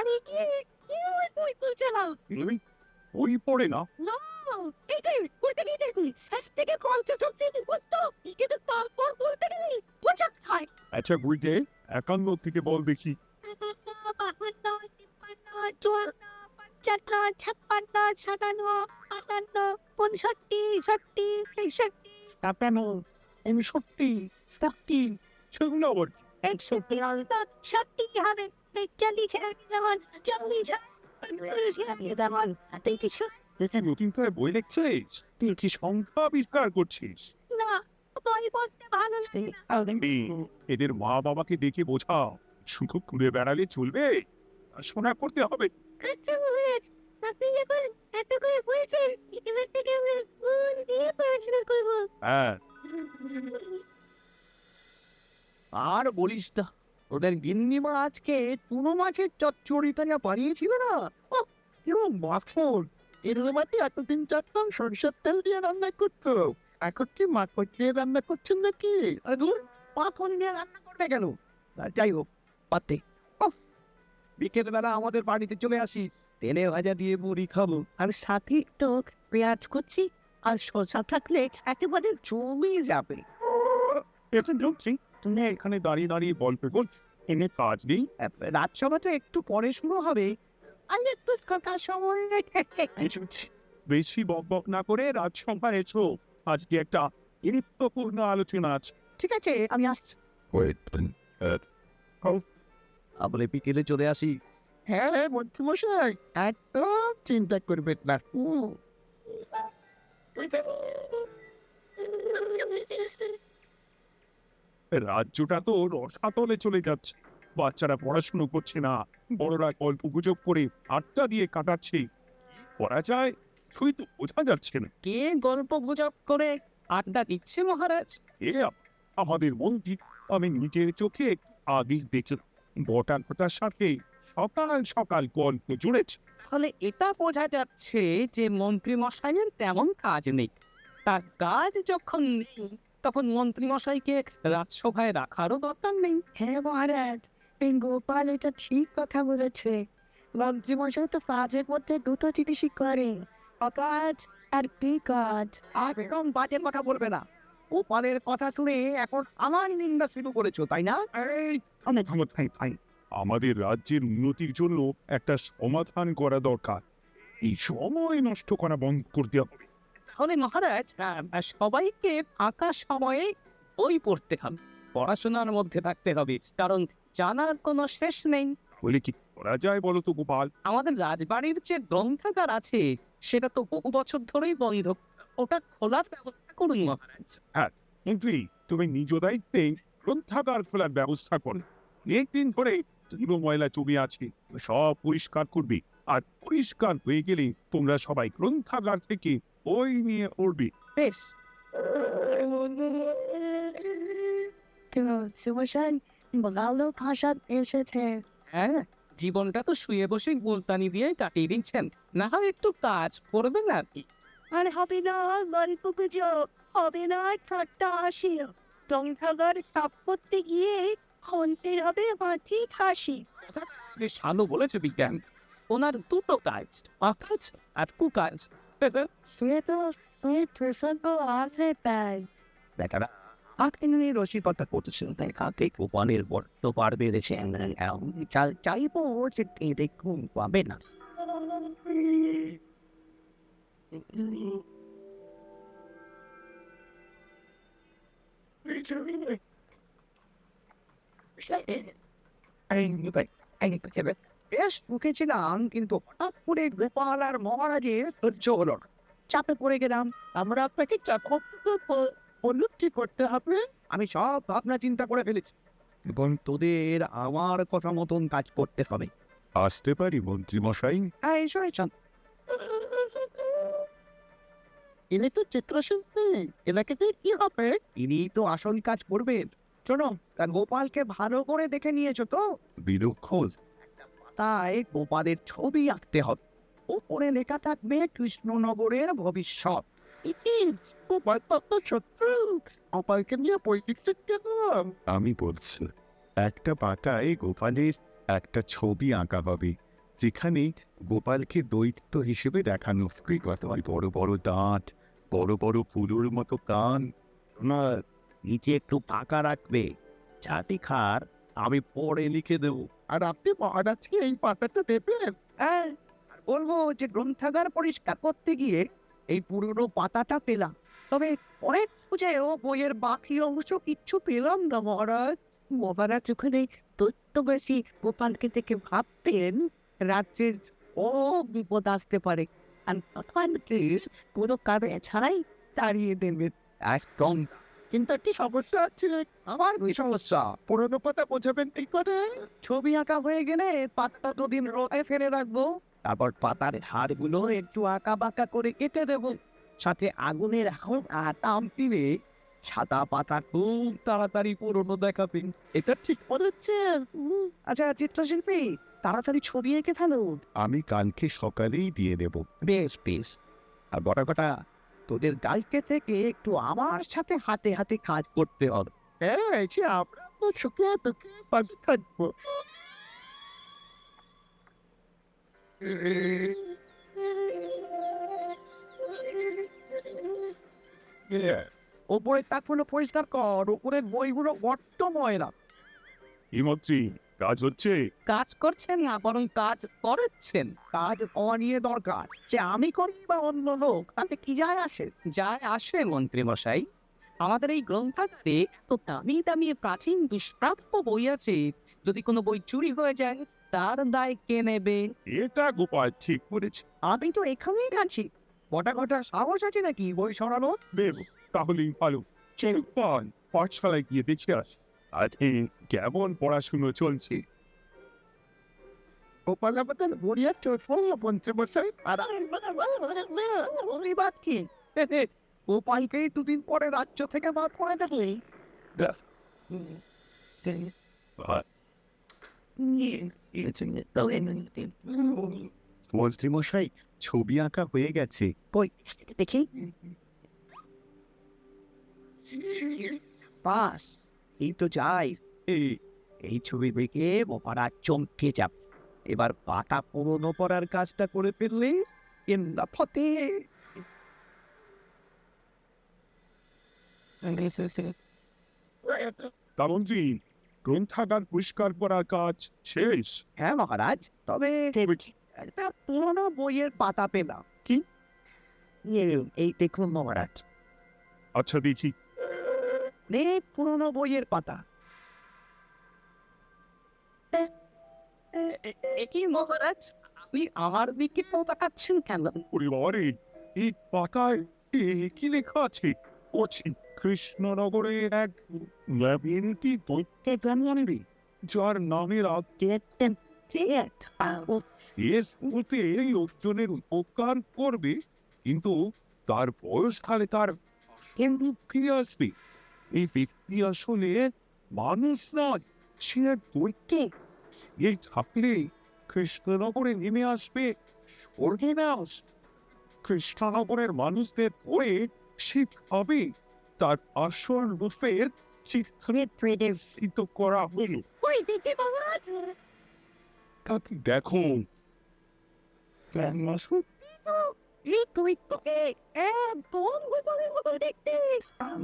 বাড়ি গিয়ে কেউ বই তুলছে না। তুমি বই পড়ে না? না, এই যে বইটা নিয়ে দেখি শেষ থেকে পঞ্চম শ্রেণী পড়তো, কিন্তু তারপর বলতে গেলে বোঝা খায়। আচ্ছা বইতে 51 থেকে বল দেখি। 52, 53, 54, 55, 56, 57, 65, 60, 65, 59, 60 সেগুলো আবার কি? 61 হবে না, 60 হবে। 40 হবে যেমন, 40 হবে, 40 হবে যেমন, 33 তুই কি নতুন করে বই লিখছিস? তুই কি সংখ্যা আবিষ্কার করছিস? না, বই পড়তে ভালো লাগে না। এদের মা বাবাকে দেখে বোঝাও, শুধু ঘুরে বেড়ালে চলবে, পড়াশোনা করতে হবে। আচ্ছা মহারাজ, আপনি যখন এত করে বলছেন, এবার থেকে আমরা মন দিয়ে পড়াশোনা করবো। হ্যাঁ, আর বলিস না, ওদের গিন্নিমা আজকে চুনো মাছের চচ্চড়িটা যা বানিয়েছিল না, ওহ, কিরম মাখন! এর মধ্যে এতদিন চাচ্তাম সরষের তেল দিয়ে রান্না করতো, এখন কি মাখন দিয়ে রান্না করছেন নাকি? আরে ধুর, মাখন দিয়ে রান্না করবে কেন? যাই হোক, বাদ দে। ওহ, বিকেল বেলা আমাদের বাড়িতে চলে আসি, তেলে ভাজা দিয়ে মুড়ি খাবো, আর সাথে একটু পেঁয়াজ কুচি আর শসা থাকলে একেবারে জমে যাবে। এখন ঢুকছি, তুমি এখানে দাঁড়িয়ে দাঁড়িয়ে গল্প কর, এনে কাজ নেই। রাজসভাটা একটু পরে শুরু হবে। আমি একটু কথা সময় বেশি বক বক না করে রাজসভায় এসো, আজকে একটা গুরুত্বপূর্ণ আলোচনা আছে। ঠিক আছে, আমি আসছি। আমরা বিকেলে চলে আসি। হ্যাঁ মন্ত্রীমশাই, একদম চিন্তা করবেন না। রাজ্যটা তো রসাতলে চলে যাচ্ছে, বাচ্চারা পড়াশুনো করছে না, বড়রা গল্প গুজব করে আড্ডা দিয়ে কাটাচ্ছে। কি করা যায় তুই তো বোঝা যাচ্ছে না। কে গল্প গুজব করে আড্ডা দিচ্ছে মহারাজ? আমাদের মন্ত্রী, আমি নিজের চোখে আগে দেখলাম, বটা ঘটার সাথে সকাল সকাল গল্প জুড়েছে। তাহলে এটা বোঝা যাচ্ছে যে মন্ত্রী মশাইয়ের তেমন কাজ নেই। তার কাজ যখন নেই, তখন মন্ত্রী মশাইকে রাজসভায় রাখারও দরকার নেই। হ্যাঁ মহারাজ, এই গোপাল এটা ঠিক কথা বলেছে। মন্ত্রীমশাই তো কাজের মধ্যে দুটো জিনিসই করে, অকাজ আর বিকাজ। একদম বাজে কথা বলবে না। ও পানের কথা শুনে এখন আমার নিন্দা শুরু করেছো, তাই না? এই থাই, আমাদের রাজ্যের উন্নতির জন্য একটা সমাধান করা দরকার, এই সময় নষ্ট করা বন্ধ করতে হবে। তাহলে মহারাজ, সবাইকে ফাঁকা সময়ে বই পড়তে হবে, পড়াশোনার মধ্যে থাকতে হবে, কারণ জানার কোনো শেষ নেই। বলে কি করা যায় বলো তো গোপাল? আমাদের রাজবাড়ির যে গ্রন্থাগার আছে, সেটা তো বহু বছর ধরেই বন্ধ। ওটা খোলার ব্যবস্থা করুন মহারাজ। মন্ত্রী, তুমি নিজ দায়িত্বে গ্রন্থাগার খোলার ব্যবস্থা করো। অনেকদিন ধরে ধুলো ময়লা জমে আছে, সব পরিষ্কার করবে, আর পরিষ্কার হয়ে গেলে তোমরা সবাই গ্রন্থাগার থেকে বই নিয়ে পড়বে। বেশ। মন্ত্রীমশাই ভালো ভাষা এসেছে। হ্যাঁ, জীবনটা তো শুয়ে বসে গুলতানি দিয়ে কাটিয়ে দিচ্ছেন, না হয় একটু কাজ করবেন আর কি। আর হবে না গল্প গুজব, হবে না ঠাট্টা হাসি। গ্রন্থাগার সাফ করতে গিয়ে হন্তের হবে হাঁচি হাসি। বেশ ভালো বলেছে বিজ্ঞান। ওনার দুটো কাজ, অকাজ আর কুকাজ। সে তো তুই প্রসঙ্গ আছে তাই। বেটারা, আপনি রসিকতা করতেছেন, তাই কাকে গোপালের বড্ড পার বেড়েছে। চাইবো যে দেখুন পাবে না। বেশ মুখেছিলাম, কিন্তু হঠাৎ করে গোপাল আর মহারাজের সহ্য হলো না। চাপে পড়ে গেলাম। আমরা আপনাকে বলুন কি করতে হবে। আমি সব ভাবনা চিন্তা করে ফেলেছি, এবং তোদের আমার কথা মতন কাজ করতে হবে। আসতে পারি মন্ত্রী মশাই? হ্যাঁ, এসো এসো। ইনি তো চিত্রশিল্পী, এনাকে দিয়ে কি হবে? ইনি তো আসল কাজ করবেন। শোনো, তা গোপালকে ভালো করে দেখে নিয়েছো তো? বিলক্ষণ। তাই গোপালের ছবি আঁকতে হবে, ওপরে লেখা থাকবে কৃষ্ণনগরের ভবিষ্যৎ। গোপাল তো শত্রু, গোপালকে নিয়ে পলিটিক্সে আমি বলছি, একটা পাতায় গোপালের একটা ছবি আঁকা হবে, যেখানে গোপালকে দৈত্য হিসেবে দেখানো হয়। বড় বড় দাঁত, বড় বড় ফুলুর মতো কান। না, নিচে একটু ফাঁকা রাখবে, চাটি খার আমি পরে লিখে দেব। আর আপনি মহারাজকে এই পাতাটা দেবেন। হ্যাঁ, আর বলবো যে গ্রন্থাগার পরিষ্কার করতে গিয়ে এই পুরনো পাতাটা পেলাম, তবে অনেক খুঁজেও বইয়ের বাকি অংশ কিচ্ছু পেলাম না মহারাজ। মহারাজ ওখানে দৈত্যবাসী গোপালকে দেখে ভাবতেন রাজ্যের ও বিপদ আসতে পারে, আর গোপালকে কোনো কারণে ছাড়াই তাড়িয়ে দেবেন। একদম। কিন্তু একটি সমস্যা আছে। আমার কি সমস্যা? পুরনো পাতা বোঝাবেন ঠিক করে। ছবি আঁকা হয়ে গেলে পাতাটা দুদিন রোদে ফেলে রাখবো, তারপর পাতার ধারগুলো একটু আঁকা বাঁকা করে কেটে দেবো, সাথে আগুনের তাপ দিলে সাদা পাতা খুব তাড়াতাড়ি পুরনো দেখাবে। এটা ঠিক বলেছেন। আচ্ছা চিত্রশিল্পী, তাড়াতাড়ি ছবি এঁকে ফেলো। আমি কালকে সকালেই দিয়ে দেব। বেশ বেশ। আর বড় কথা, তোদের কালকে থেকে একটু আমার সাথে হাতে হাতে কাজ করতে হবে। হ্যাঁ, আমরা তো সুখে দুঃখে পাশে থাকবো। ওপরের তাকগুলো পরিষ্কার কর, ওপরের বইগুলো বড্ড ময়লা। হিমত্রী, কাজ হচ্ছে? কাজ করছেন না, বরং কাজ করাচ্ছেন। কাজ হওয়া নিয়ে দরকার, যে আমি করি বা অন্য লোক, তাতে কি যায় আসে? যায় আসে মন্ত্রী মশাই। আমাদের এই গ্রন্থাগারে এত দামি দামি প্রাচীন দুষ্প্রাপ্য বই আছে, যদি কোনো বই চুরি হয়ে যায় তার দায় কে নেবে? এটা গোপাল ঠিক করেছে। আমি তো এখানেই আছি, গোটা গোটা সাহস আছে নাকি বই সরানো? বেশ, তাহলেই ভালো। চল পাঠশালায় গিয়ে দেখে আসি আজকে কেমন পড়াশুনো চলছে। গোপাল আমাদের গড়িয়া চোর পঞ্চমশাই আর বাদ কি? গোপালকেই দুদিন পরে রাজ্য থেকে বাদ করে দেবে। মন্ত্রীমশাই, ছবি আঁকা হয়ে গেছে। কই দেখি। পাস, এই তো যাই। এই ছবি দেখে মহারাজ চমকে যাবে। এবার পাতা পুরনো পড়ার কাজটা করে ফেললে কেন্দ্রা ফতে। তা মন্ত্রী, গ্রন্থাগার পরিষ্কার করার কাজ শেষ? হ্যাঁ মহারাজ, তবে একটা পুরনো বইয়ের পাতা পেলাম। কি? এই দেখুন মহারাজ, আচ্ছা দেখি। পুরনো বইয়ের পাতা। একই মহারাজ, আপনি আমার দিকে তো তাকাচ্ছেন কেন? ওরে বাবারে, এই পাতায় কি লেখা আছে? কৃষ্ণনগরের এক ল্যাবিনটি দৈত্য জানুয়ারি, যার নামের এই লোকজনের উপকার করবে, কিন্তু তার বয়সকালে তার কিন্তু ফিরে আসবে। এই ব্যক্তি আসলে মানুষ নয়, সে এক দৈত্য। এই থাকলে কৃষ্ণনগরে নেমে আসবে স্বর্গনাশ। কৃষ্ণনগরের মানুষদের পড়ে সে খাবে। তার আসল রূপের চিত্রিত করা হলো। তাকে দেখো।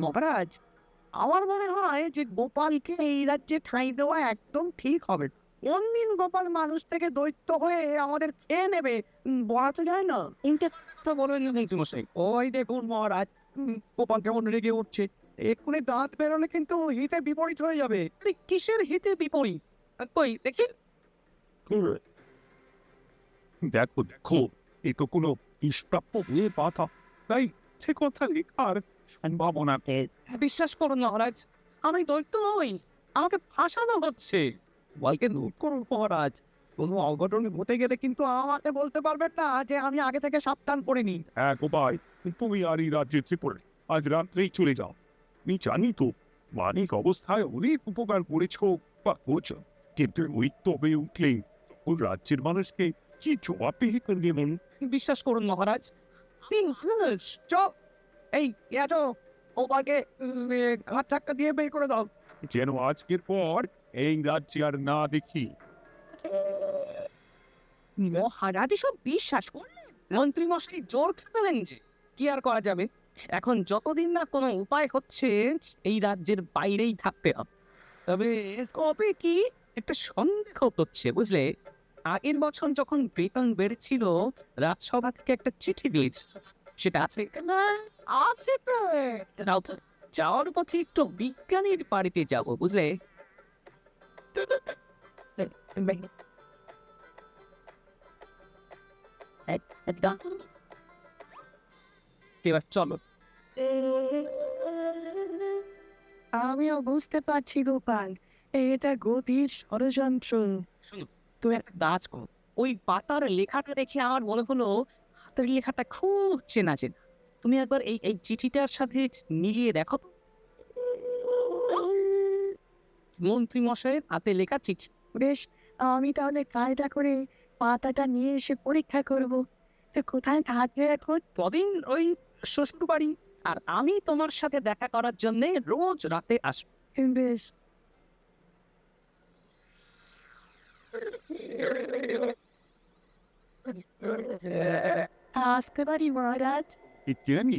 মহারাজ, আমার মনে হয় যে গোপালকে এই রাজ্যে ঠাঁই দেওয়া একদম ঠিক হবে। কোনদিন গোপাল মানুষ থেকে দৈত্য হয়ে আমাদের খেয়ে নেবে বলা তো যায় না। তো বলবেন না মন্ত্রী মশাই। ওই দেখুন মহারাজ, গোপাল কেমন রেগে উঠছে। এক্ষুনি দাঁত বেরোলে কিন্তু হিতে বিপরীত হয়ে যাবে। আরে কিসের হিতে বিপরীত? কই দেখি। দেখো দেখো, এ তো কোনো দুষ্প্রাপ্য বইয়ের পাতা, তাই সে কথা লেখার সম্ভাবনা। বিশ্বাস করুন মহারাজ, আমি দৈত্য নই, আমাকে ফাঁসানো হচ্ছে। বলকে নোট করুন মহারাজ, কোনো অঘটন ঘটে গেলে কিন্তু আমাকে বলতে পারবেন না যে আমি আগে থেকে সাবধান করিনি। হ্যাঁ গোপাল, তুমি আর এই রাজ্যে ত্রিপুরে আজ রাত্রেই চলে যাও। আমি জানি তো মানিক অবস্থায় অনেক উপকার করেছো বা করছো, কিন্তু দৈত্য হয়ে উঠলে ওই রাজ্যের মানুষকে কি জবাবদিহি করবেন? বিশ্বাস করুন মহারাজ, আমি মানুষ। চপ, এই ইয়াচো, গোপালকে ঘাট ধাক্কা দিয়ে বের করে দাও। যেন আজকের পর এই রাজ্যে আর না দেখি। মহারাজ এসব বিশ্বাস করলেন? মন্ত্রী মশাই জোর খেলেন যে কি আর করা যাবে। এখন যতদিন না কোনো উপায় হচ্ছে, এই রাজ্যের বাইরেই থাকতে হবে। তবে কবে কি একটা সন্দেহ করছে, বুঝলে? আগের বছর যখন বেতন বেড়েছিল, রাজসভা থেকে একটা চিঠি দিয়েছে, সেটা আছে কিনা? আছে তো। দাও তো। যাওয়ার পথে একটু বিজ্ঞানীর বাড়িতে যাব, বুঝলে? এবার চলো। আমিও বুঝতে পারছি গোপাল, এটা গভীর ষড়যন্ত্র। শোনো, তুমি একটা কাজ করো। ওই পাতার লেখাটা দেখে আমার মনে হলো হাতের লেখাটা খুব চেনা চেনা। তুমি একবার এই এই চিঠিটার সাথে মিলিয়ে দেখো তো। মন্ত্রী মশাইয়ের হাতে লেখা চিঠি। বেশ, আমি তাহলে কায়দা করে পাতাটা নিয়ে এসে পরীক্ষা করব। তো কোথায় থাকবে এখন? কদিন ওই শ্বশুর বাড়ি, আর আমি তোমার সাথে দেখা করার জন্য রোজ রাতে আসবো। বেশ। আসতে পারি মহারাজ? বিজ্ঞানী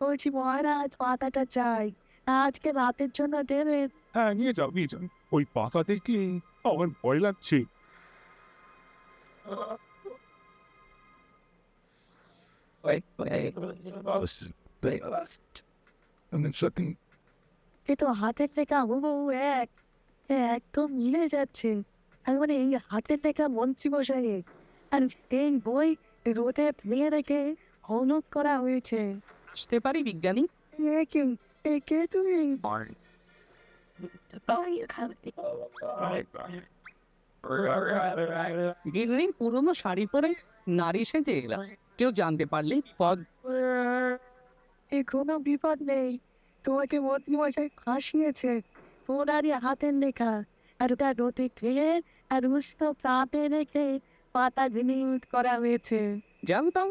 বলছি মহারাজ, পাতাটা চাই, আজকে রাতের জন্য দেবেন? হ্যাঁ, নিয়ে যাও নিয়ে যাও। ওই পাতা দেখে আমার ভয় লাগছে। কিন্তু হাতের লেখা হুবহু এক, একদম মিলে যাচ্ছে। আর মানে এই হাতের লেখা মন্ত্রী মশাইয়ের, আর এই বই রোদে ফেলে রেখে হলুদ করা হয়েছে। আসতে পারি বিজ্ঞানী? কে কে তুমি? গিন্নি পুরনো শাড়ি পরে নারী সেজে এলাম, কেউ জানতে পারলে বিপদ। এ কোনো বিপদ নেই, তোমাকে মন্ত্রী মশাই ফাঁসিয়েছে। ওনারই হাতের লেখা, আর ওটা রোদে ফেলে আর উষ্ণ তাপে রেখে পাতা বিনিয়োগ করা হয়েছে। জানতাম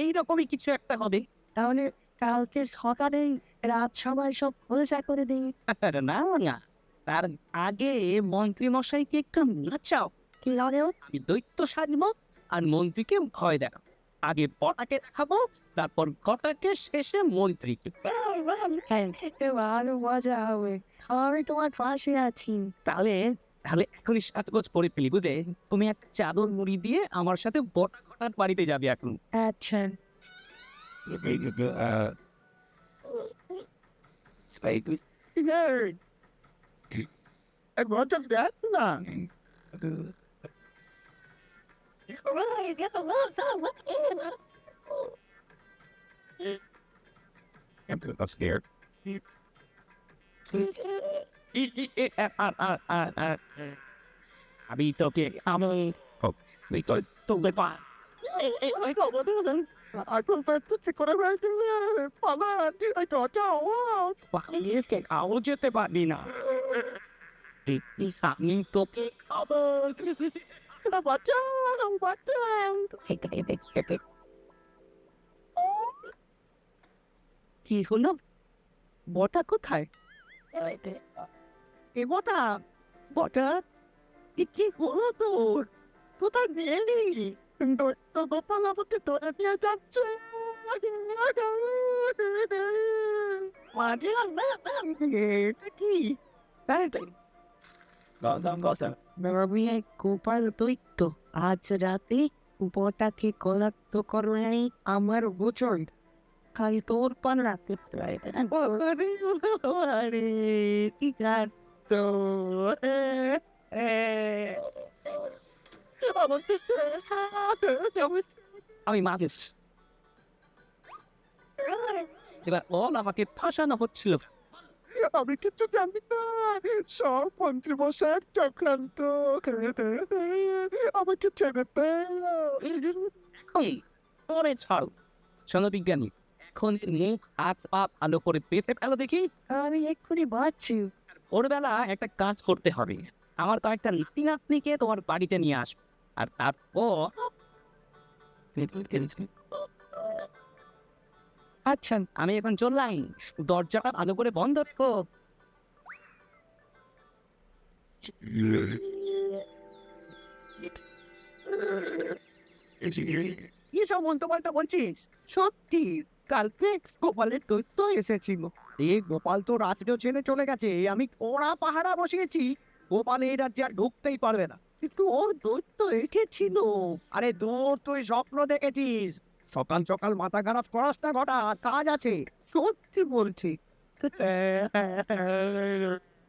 এইরকমই কিছু একটা হবে। তাহলে কালকে সকালেই রাজসভায় সব খোলসা করে দিই। না না, তার আগে মন্ত্রী মশাইকে একটু নাচাও। কি হলো? আমি দৈত্য সাজবো আর মন্ত্রীকে ভয় দেখাবো। আগে পটাকে দেখাবো, তারপর কটাকে, শেষে মন্ত্রীকে। হ্যাঁ, এতে ভালো মজা হবে। আমি তোমার পাশে আছি। তাহলে তাহলে এখনই সাজগোজ করে ফেলি, বুঝলে? তুমি একটা চাদর মুড়ি দিয়ে আমার সাথে বটা ঘটার বাড়িতে যাবে এখন। আচ্ছা। I'm scared. আমি তোকে আমি তো তোকে পালিয়ে খাও যেতে পারবি না। আমি তোকে খাবো। কি হলো? বটা কোথায়? এ বটা, বটা, কি হলো তোর? কোথায় গেলি? তো গোপাল আমাকে ধরে নিয়ে যাচ্ছে। মাঝে এটা কি? আমি এক গোপাল দৈত্য, আজ রাতে বটাকে কলাক্ত করে আমার গোচর। কাল তোর পালা। আরে কি কাটতো? আমি মানুষ। এবার বল, আমাকে ফাঁসানো হচ্ছিল। আমি কিছু জানি না, সব মন্ত্রী মশাইয়ের চক্রান্ত। আমাকে ছেড়ে দে। এখন পরে ছাড়ো। শোনো বিজ্ঞানী, এখন এর মুখ হাত পা ভালো করে পেতে ফেলো দেখি। আমি এক্ষুনি বাঁচছি। ভোরবেলা একটা কাজ করতে হবে। আমার কয়েকটা নাতি নাতনিকে তোমার বাড়িতে নিয়ে আসবো, আর তারপর আচ্ছা, আমি এখন চললাম। দরজাটা ভালো করে বন্ধ রেখো। কি সব মন্তব্য বলছিস? সত্যি কালকে গোপালের দৈত্য এসেছিল। এই গোপাল তো রাজ্য ছেড়ে চলে গেছে, আমি ওরা পাহারা বসিয়েছি। গোপাল এই রাজ্যে আর ঢুকতেই পারবে না। কিন্তু ওর দৈত্য এসেছিল। আরে দূর, তুই স্বপ্ন দেখেছিস। সকাল সকাল মাথা খারাপ করাস না, ঘটা কাজ আছে। সত্যি বলছি।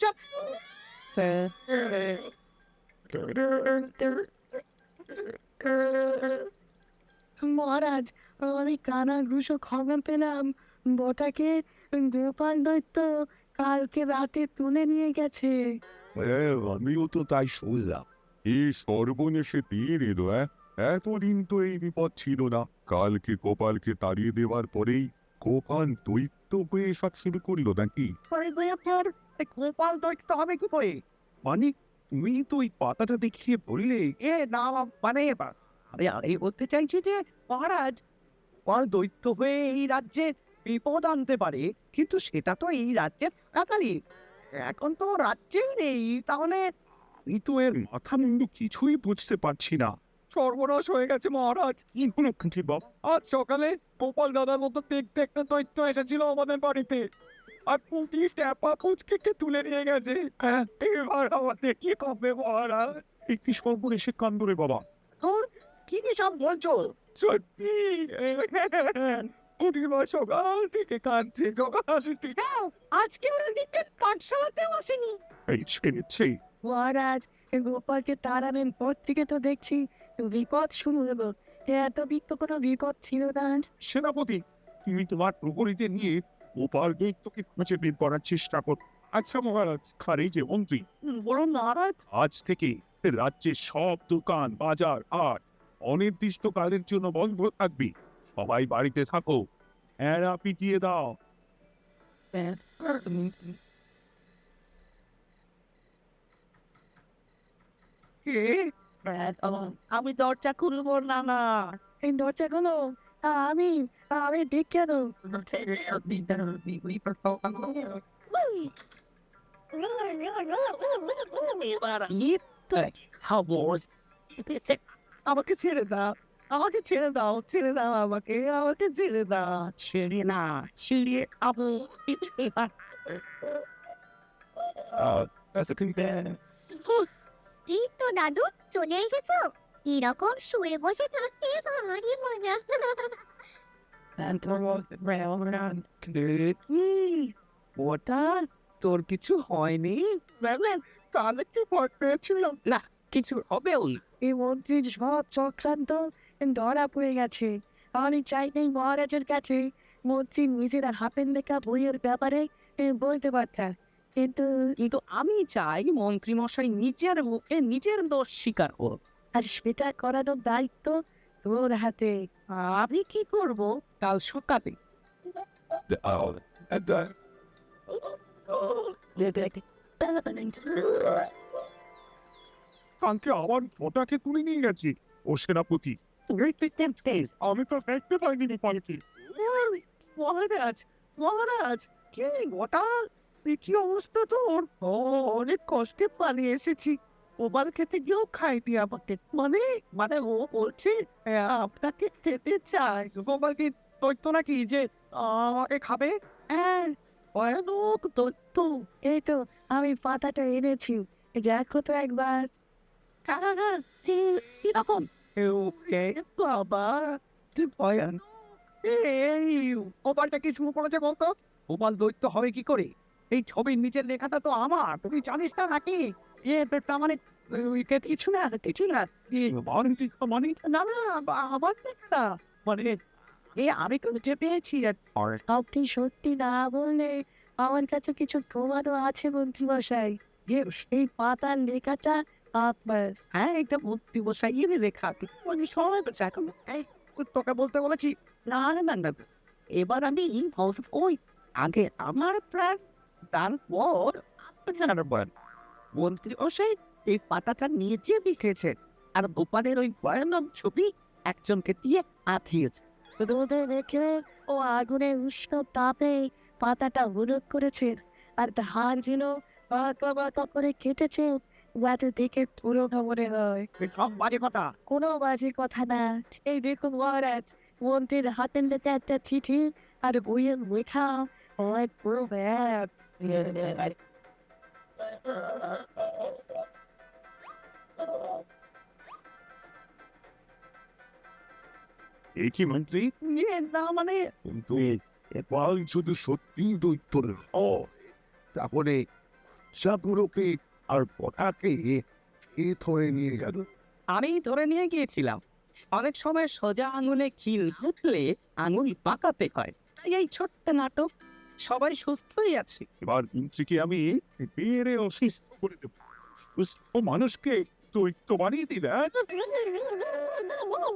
চুপ। মহারাজ, আমি কানাঘুষো খবর পেলাম বটাকে গোপাল দৈত্য কালকে রাতে তুলে নিয়ে গেছে। হ্যাঁ, আমিও তো তাই শুনলাম। এই সর্বনেশে দিন এলো, এতদিন তো এই বিপদ ছিল না। কালকে গোপালকে তাড়িয়ে দেওয়ার পরেই গোপাল দৈত্য হয়ে সব শুরু করলো নাকি? গোপাল দৈত্য হবে কি করে? মানে তুমি তো ওই পাতাটা দেখিয়ে বললে। এ না, মানে আমি বলতে চাইছি যে মহারাজ, গোপাল দৈত্য হয়ে এই রাজ্যে বিপদ আনতে পারে, কিন্তু সেটা তো এই রাজ্যের ব্যাপারই। এখন তো রাজ্যেই নেই, তাহলে আমি তো এর মাথা মুন্ডু কিছুই বুঝতে পারছি না। সর্বনাশ হয়ে গেছে মহারাজ। কি হলো কুঠি বাবা? আজ সকালে গোপাল দাদার মতো দেখতে একটা দৈত্য এসেছিল আমাদের বাড়িতে, আর পুঁটি ট্যাপা পুচকে তুলে নিয়ে গেছে। এবার আমাদের কি হবে মহারাজ? একটি সর্বনেশে কান্দরে বাবা। তোর কি সব বলছো? সত্যি কুটিমা সকাল থেকে কাঁদছে, সকাল থেকে। আজকে ওদিকে পাঠশালাতেও আসেনি। এই ছেড়েছে। মহারাজ, গোপালকে তাড়ানোর পর থেকে তো দেখছি বিপদ শুরু হলো। এত কোনো বিপদ ছিল না। সেনাপতি, তুমি তোমার প্রহরীতে নিয়ে গোপাল দৈত্যকে খুঁজে বের করার চেষ্টা করো। আচ্ছা মহারাজ, আর এই যে মন্ত্রী, বলুন মহারাজ। আজ থেকে রাজ্যের সব দোকান, বাজার আর অনির্দিষ্টকালের জন্য বন্ধ থাকবে। সবাই বাড়িতে থাকো, এরা পিটিয়ে দাও। আমি দরজা খুলবো না। না, এই দরজা খুলো। আমি আমি ঠিক কেন? আমাকে ছেড়ে দাও, আমাকে ছেড়ে দাও, ছেড়ে দাও আমাকে, আমাকে ছেড়ে দাও। ছেড়ে না, ছিঁড়ে খাবো। এই তো দাদু, চলে এসেছো। এরকম শুয়ে বসে থাকতে ভারী মজা। ওটা তোর কিছু হয়নি? তাহলে কি ভয় পেয়েছিলাম? না, কিছু হবেও না। এই মন্ত্রীর সব চক্রান্ত ধরা পড়ে গেছে। আমি চাইলেই মহারাজের কাছে মন্ত্রী নিজের হাতের লেখা বইয়ের ব্যাপারে বলতে পারতাম, কিন্তু কিন্তু আমি চাই মন্ত্রীমশাই নিজের মুখে নিজের দোষ স্বীকার করুন। আর সেটা করানোর দায়িত্ব তোর হাতে। আমি কি করব? কাল সকালে কালকে আবার ফটাকে তুলে নিয়ে গেছে ও সেনাপতি। আমি তো দেখতে পাইনি গোপালকে। মহারাজ, মহারাজ, কি গোটা কি অবস্থা তোর? অনেক কষ্টে পালিয়ে এসেছি। গোপাল খেতে গিয়েও খাইনি আমাকে। মানে মানে ও বলছে আপনাকে খেতে চাই। গোপাল কি দৈত্য নাকি যে আমাকে খাবে? হ্যাঁ, ভয়ানক দৈত্য। এই তো আমি পাতাটা এনেছি, দেখো তো একবার। কিরকম? বাবা, তুই ভয়ানক। এই গোপালটা কি শুরু করেছে বলতো? গোপাল দৈত্য হবে কি করে? এই ছবির নিচের লেখাটা তো আমার, তুমি জানিস না নাকি? তার মানে কিছু না, কিছু না। মানে না না, আমার লেখা না। মানে আমি খুঁজে পেয়েছি। আপনি সত্যি না বললে আমার কাছে কিছু প্রমাণও আছে মন্ত্রীমশাই। এই পাতার লেখাটা আপনার। হ্যাঁ, এটা মন্ত্রী মশাইয়ের লেখা। ওই সময় বেঁচে এখন তোকে বলতে বলেছি। না না না না, এবার আমি ওই আগে আমার প্রাণ, তারপর আপনার প্রাণ। মন্ত্রী মশাই এই পাতাটা নিজে লিখেছেন, আর গোপালের ওই ভয়ানক ছবি একজনকে দিয়ে আঁকিয়েছে। রোদে রেখে ও আগুনের উষ্ণ তাপে পাতাটা হলুদ করেছেন, আর ধারগুলো পাতা পাতা করে কেটেছে যাতে দেখে পুরোনো মনে হয়। সব বাজে কথা। কোনো বাজে কথা না। এই দেখুন মহারাজ, মন্ত্রীর হাতের লেখা একটা চিঠি আর বইয়ের লেখা অনেক পুরো ব্যাগ। এ কি মন্ত্রী? না মানে কিন্তু এবার যদি সত্যি দৈত্যের হয়, তাহলে বাচ্চাগুলোকে আর পটাকে কে ধরে নিয়ে গেল? আমি ধরে নিয়ে গিয়েছিলাম। অনেক সময় সোজা আঙুলে খিল উঠলে আঙুল পাকাতে হয়, তাই এই ছোট্ট নাটক। সবাই সুস্থই আছে। এবার মন্ত্রীকে আমি বেড়ে অসুস্থ করে দেবো। সুস্থ মানুষকে দৈত্য বানিয়ে দিলে